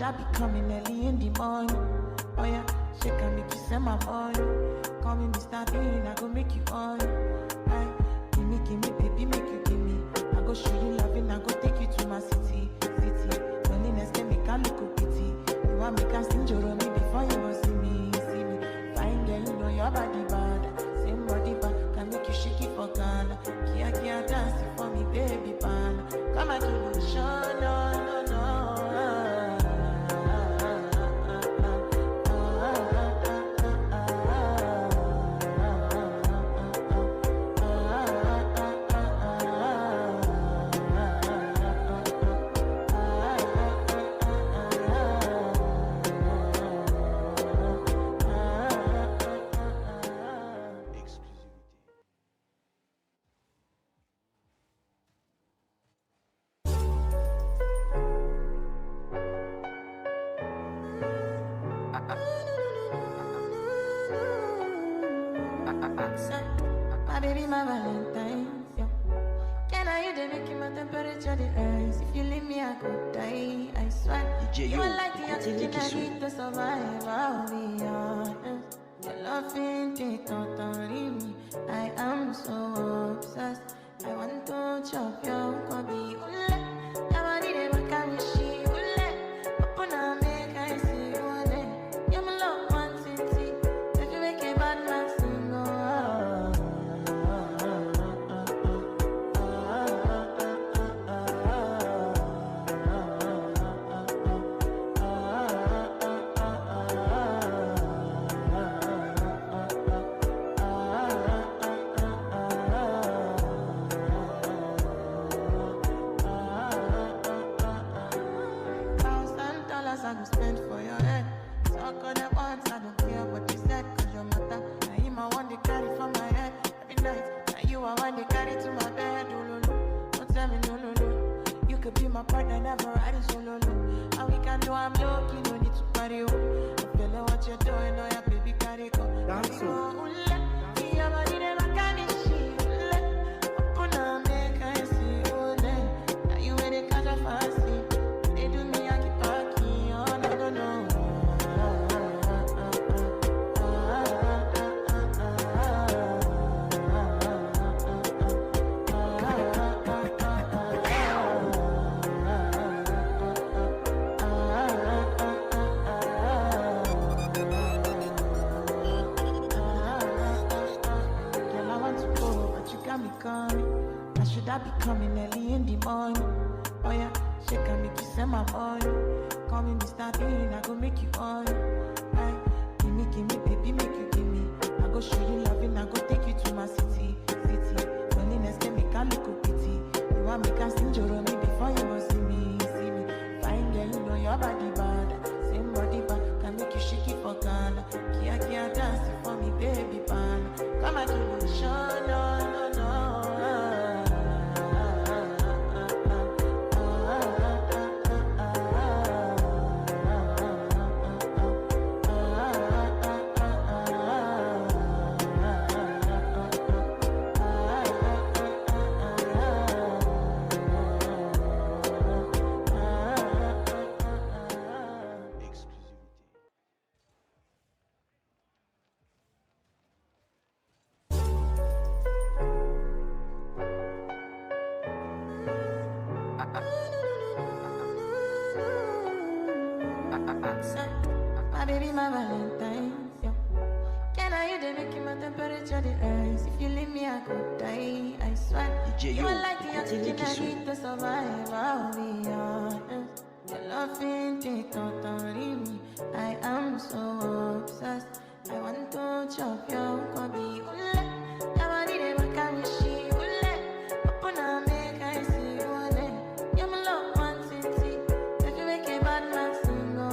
I be coming early in the morning? Oh yeah, she can make you send my money. Call me Mr. Bean, I go make you on. Give me, baby, make you give me. I go show you loving, I go take you to my city. Loneliness can make a look of pity. You want me can sing your me before you must see me. Fine girl, you know your body bad. Same body bad, can make you shake it for Ghana. Kia dancing for me, baby pan. Come and give me show, no. My baby, my Valentine, yeah. Can I you the making my temperature the rise? If you leave me, I could die, I swear. You are like the oxygen I need to survive, I'll be honest. Your love ain't it, totally me. I am so obsessed. I want to chop your kobe. Your body, they will carry she. Open up, make I see you on it. You're my love, one city. If you make a bad man sing, oh. I go spend for your head. Talk on the once, I don't care what you said. Cause your matter, now him I want to carry from my head. Every night, now you I want to carry to my bed. Oh, no, no. Don't tell me no. You could be my partner, never ride it solo. And we can do, I'm lucky, no need to party. I feel like what you're doing, oh yeah, baby, carry go. Dance on. Your body never carry shit. Open up, make I see you there. Now you ain't a catch a fast. They do me, I keep talking. No. Girl, I want to go, but you got me coming. Now should I be coming early in the morning? Oh yeah, she can make you send my money. Call me Mr. Bean, I go make you on. Give me, baby, make you give me. I go show you loving, I go take you to my city. Loneliness can make a look of pity. You want me can sing your me before you must see me. Fine girl, you know your body bad. Same body bad, can make you shake it for Ghana. Kia dancing for me, baby pan. Come and give me show, no. My baby, my Valentine, yeah. Can I you the making my temperature the rise? If you leave me, I could die, I swear. You are like the oxygen I need to survive, I'll be honest. Your love ain't it, totally me. I am so obsessed. I want to chop your kobe. Your body, they will carry she. Open up, make I see you on it. You're my love, one city. If you make a bad man sing, oh.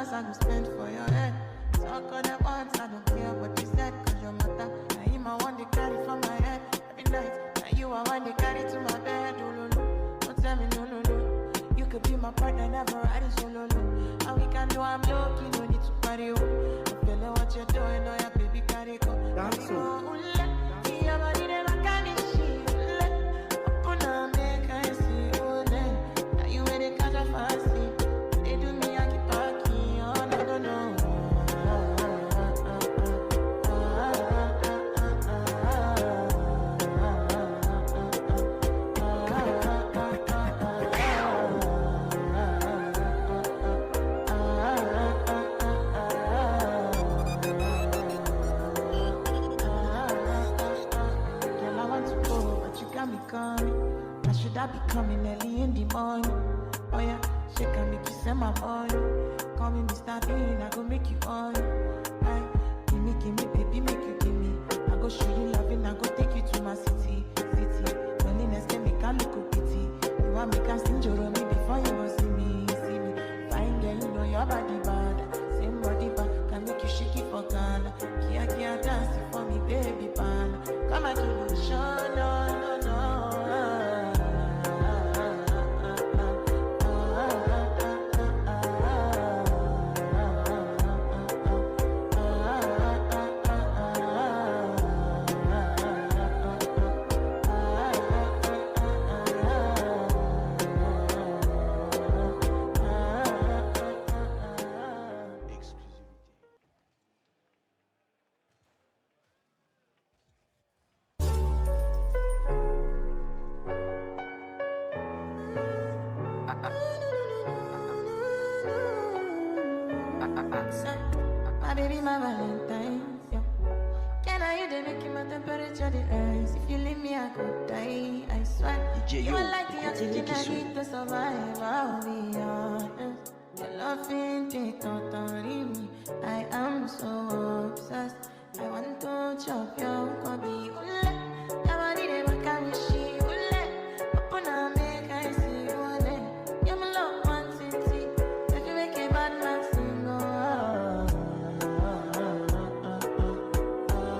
I go spend for your head. Talk on the once, I don't care what you said. Cause your matter, now him I want to could be my partner, never riding solo. And we can do I'm lucky, no need to party. I'm feeling what you're doing, oh yeah, baby, carry go. Dance. I be coming early in the morning. Oh yeah, she can make you send my money. Call me Mr. Bean, I go make you on. Aye, give me, baby, make you give me. I go show you loving, I go take you to my city. Loneliness can make a look pity. You want me can sing your me before you will see me. Fine girl, you know your body bad. Same body bad, can make you shake it for Ghana. Kia dance it for me, baby, pan. Come and give me show, no. My baby, my Valentine. Yeah. Can I you make you my temperature the rise? If you leave me, I could die. I swear. You are like the oxygen I need to survive. I'll be honest. Your love ain't it totally me. I am so obsessed. I want to chop your kobe. Your body they work out with she. Open up, make I see you. You're my love, one city. If you make it bad.